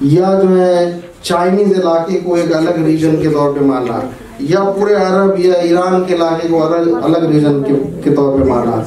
یا جو ہے چائنیز علاقے کو ایک الگ ریجن کے طور پہ مانا, یا پورے عرب یا ایران کے علاقے کو الگ ریجن کے طور پہ مانا.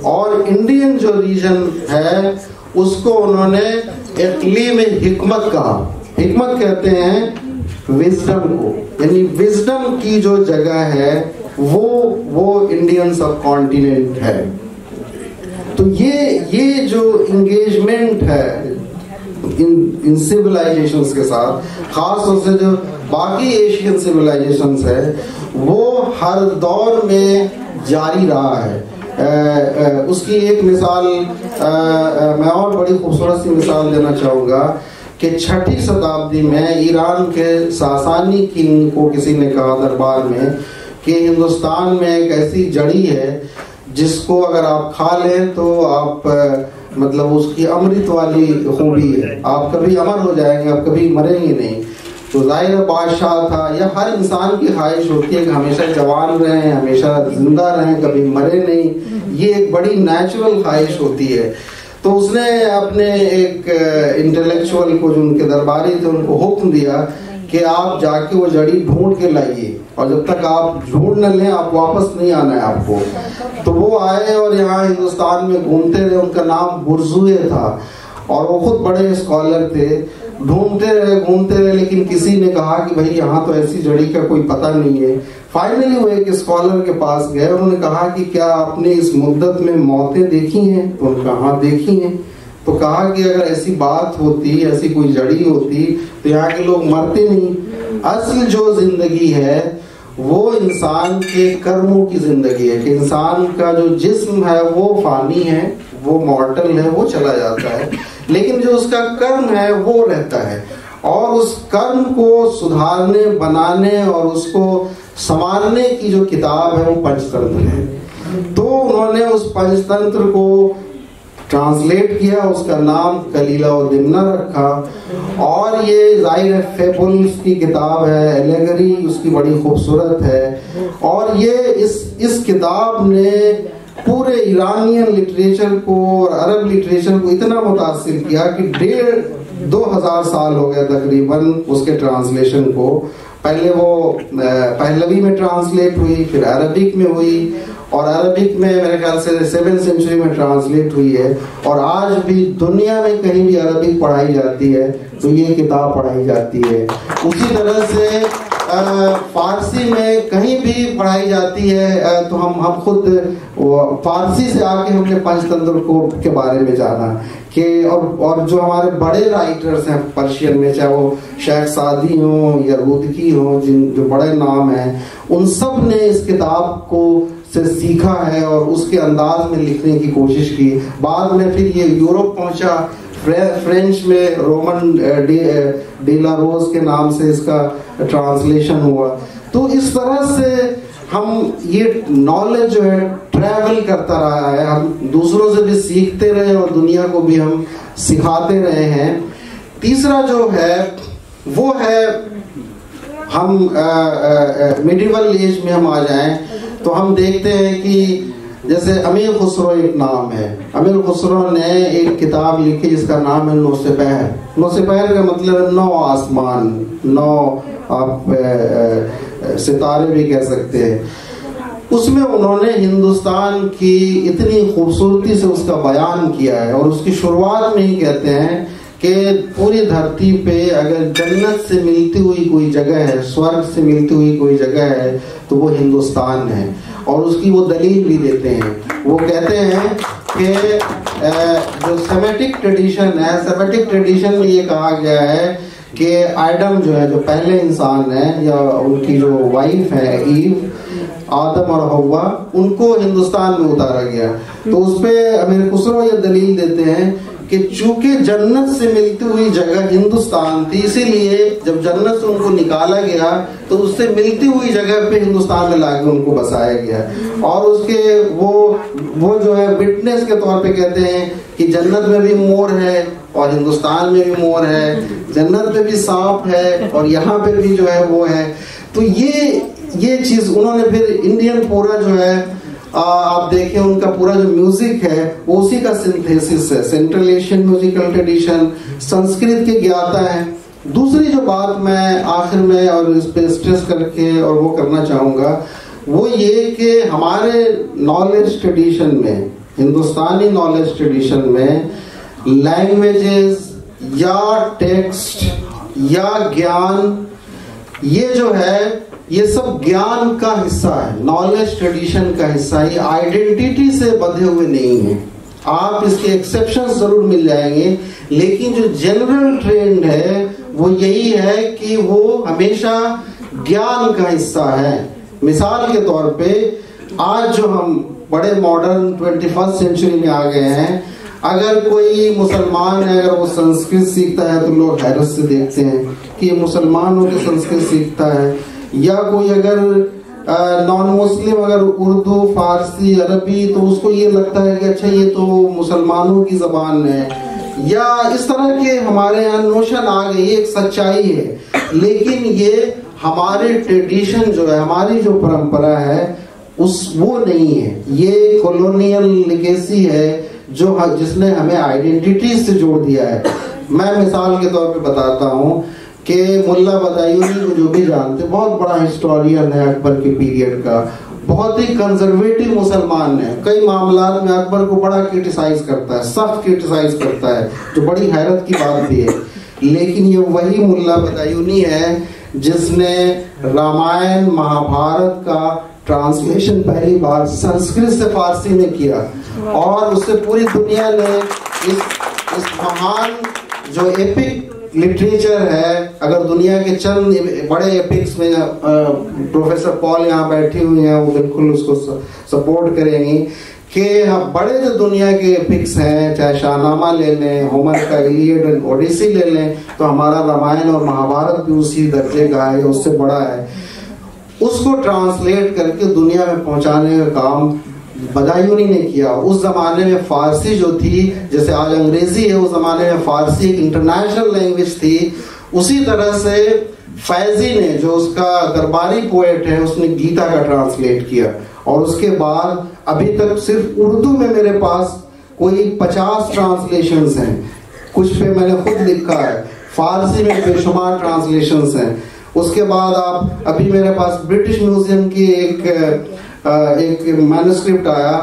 اور انڈین جو ریجن ہے اس کو انہوں نے اقلیم حکمت کہا. حکمت کہتے ہیں وزڈم کو, یعنی وزڈم کی جو جگہ ہے وہ انڈین سب کانٹیننٹ ہے. تو یہ جو انگیجمنٹ ہے ان سیولائزیشنز کے ساتھ, خاص طور سے جو باقی ایشین سیولائزیشنز ہے, وہ ہر دور میں جاری رہا ہے. اس کی ایک مثال میں اور بڑی خوبصورت سی مثال دینا چاہوں گا کہ 6 شتابدی میں ایران کے ساسانی کنگ کو کسی نے کہا دربار میں کہ ہندوستان میں ایک ایسی جڑی ہے جس کو اگر آپ کھا لیں تو آپ مطلب اس کی امرت والی خوبی ہے, آپ کبھی امر ہو جائیں گے, آپ کبھی مریں گے نہیں. تو ظاہر بادشاہ تھا, یا ہر انسان کی خواہش ہوتی ہے کہ ہمیشہ جوان رہیں, ہمیشہ زندہ رہیں, کبھی مرے نہیں. یہ ایک بڑی نیچرل خواہش ہوتی ہے. تو اس نے اپنے ایک انٹلیکچوئل کو جو ان کے درباری تھے ان کو حکم دیا کہ آپ جا کے وہ جڑی ڈھونڈ کے لائیے, اور جب تک آپ ڈھونڈ نہ لیں آپ واپس نہیں آنا ہے آپ کو. تو وہ آئے اور یہاں ہندوستان میں گھومتے رہے. ان کا نام برزوئے تھا اور وہ خود بڑے اسکالر تھے. ڈھونڈتے رہے, گھومتے رہے, لیکن کسی نے کہا کہ بھائی یہاں تو ایسی جڑی کا کوئی پتہ نہیں ہے. فائنلی وہ ایک اسکالر کے پاس گئے, انہوں نے کہا کہ کیا آپ نے اس مدت میں موتیں دیکھی ہیں؟ تو انہوں نے کہا ہاں دیکھی ہیں. تو کہا کہ اگر ایسی بات ہوتی, ایسی کوئی جڑی ہوتی تو یہاں کے لوگ مرتے نہیں. اصل جو زندگی ہے وہ انسان کے کرموں کی زندگی ہے, کہ انسان کا جو جسم ہے وہ فانی ہے, وہ مارٹل ہے, وہ چلا جاتا ہے, لیکن جو اس کا کرم ہے وہ رہتا ہے. اور اس کرم کو سدھارنے, بنانے اور اس کو سنوارنے کی جو کتاب ہے وہ پنچ تنتر ہے. تو انہوں نے اس پنچ تنتر کو ٹرانسلیٹ کیا, اس کا نام کلیلہ و دمنہ رکھا. اور یہ ظاہر فیبلز کی کتاب ہے, ایلیگری اس کی بڑی خوبصورت ہے. اور یہ اس کتاب نے پورے ایرانین لٹریچر کو اور عرب لٹریچر کو اتنا متاثر کیا کہ 1,500 سال ہو گئے تقریباً اس کے ٹرانسلیشن کو. پہلے وہ پہلوی میں ٹرانسلیٹ ہوئی, پھر عربک میں ہوئی, اور عربک میں میرے خیال سے 7th سینچری میں ٹرانسلیٹ ہوئی ہے. اور آج بھی دنیا میں کہیں بھی عربک پڑھائی جاتی ہے تو یہ کتاب پڑھائی جاتی ہے. اسی طرح سے فارسی میں کہیں بھی پڑھائی جاتی ہے تو ہم خود فارسی سے آ کے ہم نے پنچ تنتر کے بارے میں جانا کہ اور جو ہمارے بڑے رائٹرز ہیں پرشین میں, چاہے وہ شیخ سعدی ہوں یا رودکی ہوں, جو بڑے نام ہیں, ان سب نے اس کتاب کو سے سیکھا ہے اور اس کے انداز میں لکھنے کی کوشش کی. بعد میں پھر یہ یورپ پہنچا, فرینچ میں رومن ڈی لا روز کے نام سے اس کا ٹرانسلیشن ہوا. تو اس طرح سے ہم یہ نالج جو ہے ٹریول کرتا رہا ہے, ہم دوسروں سے بھی سیکھتے رہے اور دنیا کو بھی ہم سکھاتے رہے ہیں. تیسرا جو ہے وہ ہے ہم میڈیول ایج میں ہم آ جائیں تو ہم دیکھتے ہیں کہ جیسے امیر خسرو ایک نام ہے. امیر خسرو نے ایک کتاب لکھی جس کا نام ہے نو سپہر. نو سپہر کا مطلب ہے 9 آسمان, 9 آپ ستارے بھی کہہ سکتے ہیں. اس میں انہوں نے ہندوستان کی اتنی خوبصورتی سے اس کا بیان کیا ہے, اور اس کی شروعات میں ہی کہتے ہیں کہ پوری دھرتی پہ اگر جنت سے ملتی ہوئی کوئی جگہ ہے, سورگ سے ملتی ہوئی کوئی جگہ ہے تو وہ ہندوستان ہے. اور اس کی وہ دلیل بھی دیتے ہیں. وہ کہتے ہیں کہ جو سیمیٹک ٹریڈیشن ہے, سیمیٹک ٹریڈیشن میں یہ کہا گیا ہے کہ آدم جو ہے, جو پہلے انسان ہے, یا ان کی جو وائف ہے ایو, آدم اور حوا, ان کو ہندوستان میں اتارا گیا. تو اس پہ امیر خسرو یہ دلیل دیتے ہیں کہ چونکہ جنت سے ملتی ہوئی جگہ ہندوستان تھی, اسی لیے جب جنت سے ان کو نکالا گیا تو اس سے ملتی ہوئی جگہ پہ ہندوستان میں لا کے ان کو بسایا گیا. اور اس کے وہ جو ہے وٹنس کے طور پہ کہتے ہیں کہ جنت میں بھی مور ہے اور ہندوستان میں بھی مور ہے, جنت میں بھی سانپ ہے اور یہاں پہ بھی جو ہے وہ ہے. تو یہ چیز انہوں نے پھر انڈین پورا جو ہے آپ دیکھیں ان کا پورا جو میوزک ہے وہ اسی کا سنتھیسس ہے. Central Asian musical tradition, Sanskrit کے گیاتا ہیں. دوسری جو بات میں آخر میں اور اس پہ اسٹریس کر کے اور وہ کرنا چاہوں گا وہ یہ کہ ہمارے نالج ٹریڈیشن میں, ہندوستانی نالج ٹریڈیشن میں لینگویجز یا ٹیکسٹ یا گیان, یہ جو ہے یہ سب گیان کا حصہ ہے, نالج ٹریڈیشن کا حصہ ہے. یہ آئیڈینٹی سے بدھے ہوئے نہیں ہیں. آپ اس کے ایکسیپشن ضرور مل جائیں گے, لیکن جو جنرل ٹرینڈ ہے وہ یہی ہے کہ وہ ہمیشہ گیان کا حصہ ہے. مثال کے طور پہ آج جو ہم بڑے ماڈرن 21st سینچری میں آ گئے ہیں, اگر کوئی مسلمان ہے اگر وہ سنسکرت سیکھتا ہے تو لوگ حیرت سے دیکھتے ہیں کہ یہ مسلمان ہو کے سنسکرت سیکھتا ہے. یا کوئی اگر نان مسلم اگر اردو, فارسی, عربی, تو اس کو یہ لگتا ہے کہ اچھا یہ تو مسلمانوں کی زبان ہے. یا اس طرح کے ہمارے یہاں نوشن آ گئی, ایک سچائی ہے. لیکن یہ ہمارے ٹریڈیشن جو ہے, ہماری جو پرمپرا ہے وہ نہیں ہے. یہ کولونیل لیگیسی ہے جو جس نے ہمیں آئیڈینٹی سے جوڑ دیا ہے. میں مثال کے طور پہ بتاتا ہوں کہ ملا بدایونی کو جو بھی جانتے, بہت بڑا ہسٹورین ہے اکبر کے پیریڈ کا, بہت ہی کنزرویٹو مسلمان ہے. کئی معاملات میں اکبر کو بڑا کرٹیسائز کرتا ہے, سخت کرٹیسائز کرتا ہے, جو بڑی حیرت کی بات بھی ہے. لیکن یہ وہی ملا بدایونی ہے جس نے رامائن مہابھارت کا ٹرانسلیشن پہلی بار سنسکرت سے فارسی میں کیا, اور اس سے پوری دنیا نے اس مہان جو ایپک لٹریچر ہے, اگر دنیا کے چند بڑے ایپکس میں پروفیسر پال یہاں بیٹھی ہوئی ہیں, وہ بالکل اس کو سپورٹ کریں گی کہ بڑے جو دنیا کے ایپکس ہیں, چاہے شاہنامہ لے لیں, ہومر کا ایلیڈ اینڈ اوڈیسی لے لیں, تو ہمارا رامائن اور مہابھارت بھی اسی درجے کا ہے, اس سے بڑا ہے. اس کو ٹرانسلیٹ کر کے دنیا میں پہنچانے کا کام بدایونی نے کیا. اس زمانے میں فارسی جو تھی, جیسے آج انگریزی ہے, اس زمانے میں فارسی ایک انٹرنیشنل لینگویج تھی. اسی طرح سے فیضی نے, جو اس کا درباری پوئٹ ہے, اس نے گیتا کا ٹرانسلیٹ کیا. اور اس کے بعد ابھی تک صرف اردو میں میرے پاس کوئی 50 ٹرانسلیشنز ہیں, کچھ پہ میں نے خود لکھا ہے. فارسی میں بے شمار ٹرانسلیشنز ہیں. اس کے بعد آپ ابھی میرے پاس برٹش میوزیم کی ایک مینوسکرپٹ آیا,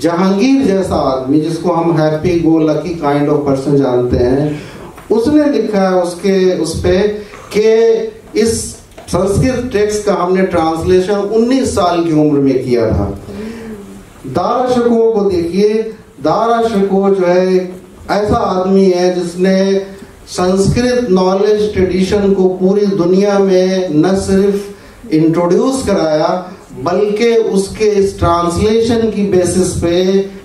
جہانگیر جیسا آدمی جس کو ہم happy go lucky kind of person جانتے ہیں, اس نے لکھا ہے اس پہ کہ اس سنسکرت ٹیکسٹ کا ہم نے ٹرانسلیشن 19 سال کی عمر میں کیا تھا. دارا شکوہ کو دیکھیے, دارا شکوہ جو ہے ایسا آدمی ہے جس نے سنسکرت نالج ٹریڈیشن کو پوری دنیا میں نہ صرف انٹروڈیوس کرایا, بلکہ اس کے اس ٹرانسلیشن کی بیسس پہ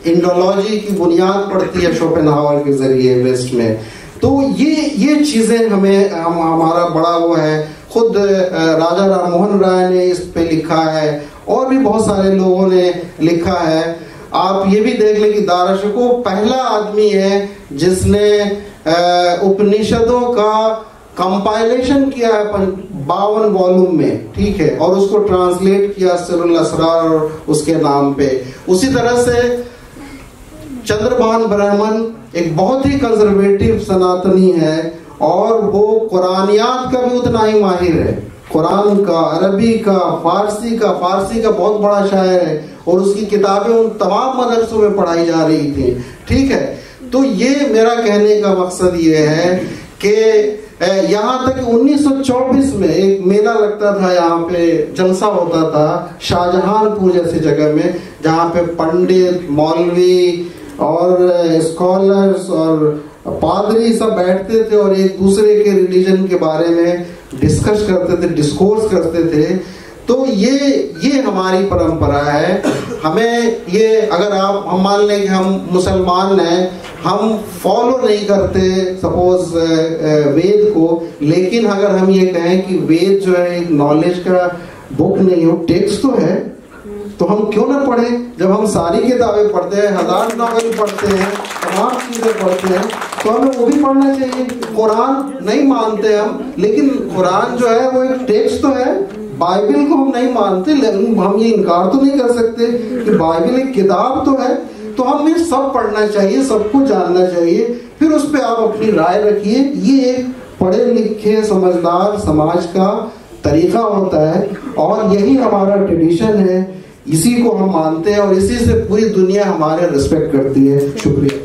انڈولوجی کی بنیاد پڑتی ہے شوپنہاور کے ذریعے ویسٹ میں. تو یہ چیزیں ہمارا بڑا وہ ہے. خود راجا رام موہن رائے نے اس پہ لکھا ہے, اور بھی بہت سارے لوگوں نے لکھا ہے. آپ یہ بھی دیکھ لیں کہ دارا شکوہ پہلا آدمی ہے جس نے اپنیشدوں کا کمپائلیشن کیا ہے 52 والیوم میں, ٹھیک ہے, اور اس کو ٹرانسلیٹ کیا سر الاسرار اور اس کے نام پہ. اسی طرح سے چندربھان برہمن ایک بہت ہی کنزرویٹو سناتنی ہے, اور وہ قرآنیات کا بھی اتنا ہی ماہر ہے, قرآن کا, عربی کا, فارسی کا بہت بڑا شاعر ہے, اور اس کی کتابیں ان تمام مدرسوں میں پڑھائی جا رہی تھیں, ٹھیک ہے. تو یہ میرا کہنے کا مقصد یہ ہے کہ یہاں تک 1924 میں ایک میلہ لگتا تھا, یہاں پہ جلسہ ہوتا تھا شاہجہان پور جیسی جگہ میں, جہاں پہ پنڈت, مولوی اور اسکالرز اور پادری سب بیٹھتے تھے اور ایک دوسرے کے ریلیجن کے بارے میں ڈسکس کرتے تھے, ڈسکورس کرتے تھے. تو یہ ہماری پرمپرا ہے. ہمیں یہ اگر ہم مان لیں کہ ہم مسلمان ہیں, ہم فالو نہیں کرتے سپوز وید کو, لیکن اگر ہم یہ کہیں کہ وید جو ہے ایک نالج کا بک نہیں ہو, ٹیکسٹ تو ہے, تو ہم کیوں نہ پڑھیں؟ جب ہم ساری کتابیں پڑھتے ہیں, 1000 ناول پڑھتے ہیں, تمام چیزیں پڑھتے ہیں, تو ہمیں وہ بھی پڑھنا چاہیے. قرآن نہیں مانتے ہم, لیکن قرآن جو ہے وہ ایک ٹیکسٹ تو ہے, بائبل کو ہم نہیں مانتے، لیکن ہم یہ انکار تو نہیں کر سکتے کہ بائبل ایک کتاب تو ہے، تو ہمیں سب پڑھنا چاہیے، سب کو جاننا چاہیے، پھر اس پہ آپ اپنی رائے رکھیے۔ یہ ایک پڑھے لکھے سمجھدار سماج کا طریقہ ہوتا ہے، اور یہی ہمارا ٹریڈیشن ہے، اسی کو ہم مانتے ہیں، اور اسی سے پوری دنیا ہمارے ریسپیکٹ کرتی ہے۔ شکریہ۔